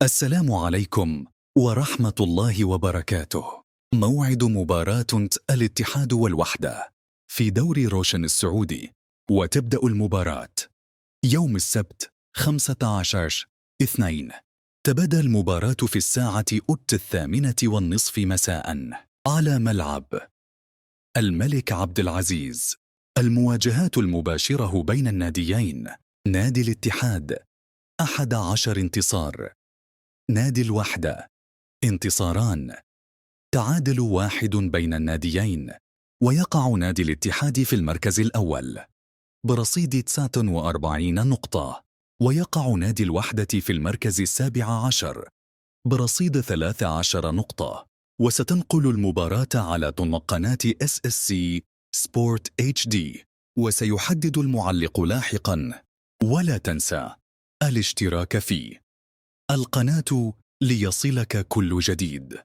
السلام عليكم ورحمة الله وبركاته. موعد مباراة الاتحاد والوحدة في دوري روشن السعودي، وتبدأ المباراة يوم السبت 15/2. تبدأ المباراة في الساعة 8:30 مساء على ملعب الملك عبد العزيز. المواجهات المباشرة بين الناديين: نادي الاتحاد 11 انتصار، نادي الوحدة انتصاران، تعادل 1 بين الناديين، ويقع نادي الاتحاد في المركز الأول برصيد 49 نقطة، ويقع نادي الوحدة في المركز 17 برصيد 13 نقطة. وستنقل المباراة على قناة SSC Sport HD، وسيحدد المعلق لاحقاً. ولا تنسى الاشتراك في القناة ليصلك كل جديد.